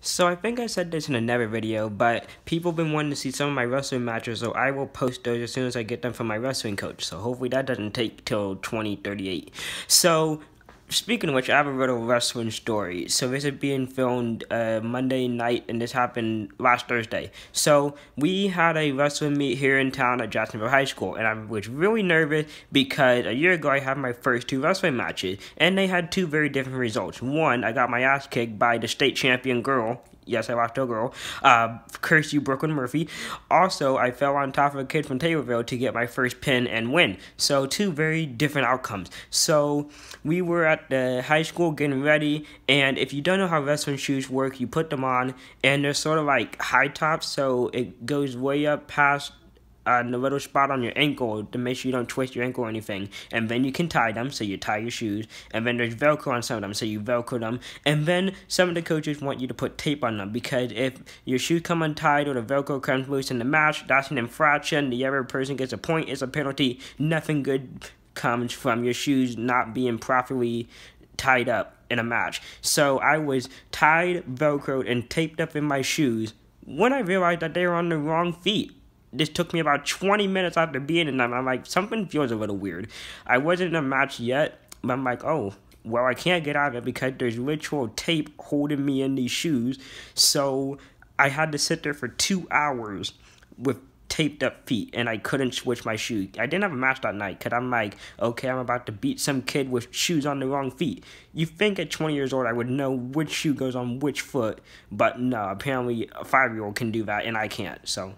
So I think I said this in another video, but people have been wanting to see some of my wrestling matches, so I will post those as soon as I get them from my wrestling coach. So hopefully that doesn't take till 2038. So speaking of which, I have a little wrestling story. So this is being filmed Monday night, and this happened last Thursday. So we had a wrestling meet here in town at Jacksonville High School, and I was really nervous because a year ago I had my first two wrestling matches, and they had two very different results. One, I got my ass kicked by the state champion girl. Yes, I lost to a girl. Curse you, Brooklyn Murphy. Also, I fell on top of a kid from Taylorville to get my first pin and win. So, two very different outcomes. So, we were at the high school getting ready, and if you don't know how wrestling shoes work, you put them on, and they're sort of like high tops, so it goes way up past the little spot on your ankle to make sure you don't twist your ankle or anything. And then you can tie them, so you tie your shoes. And then there's Velcro on some of them, so you Velcro them. And then some of the coaches want you to put tape on them, because if your shoes come untied or the Velcro comes loose in the match, that's an infraction. The other person gets a point, it's a penalty. Nothing good comes from your shoes not being properly tied up in a match. So I was tied, Velcroed, and taped up in my shoes when I realized that they were on the wrong feet. This took me about 20 minutes after being in them. I'm like, something feels a little weird. I wasn't in a match yet, but I'm like, oh, well, I can't get out of it because there's literal tape holding me in these shoes. So I had to sit there for 2 hours with taped up feet, and I couldn't switch my shoe. I didn't have a match that night because I'm like, okay, I'm about to beat some kid with shoes on the wrong feet. You think at 20 years old I would know which shoe goes on which foot, but no, apparently a 5-year-old can do that, and I can't, so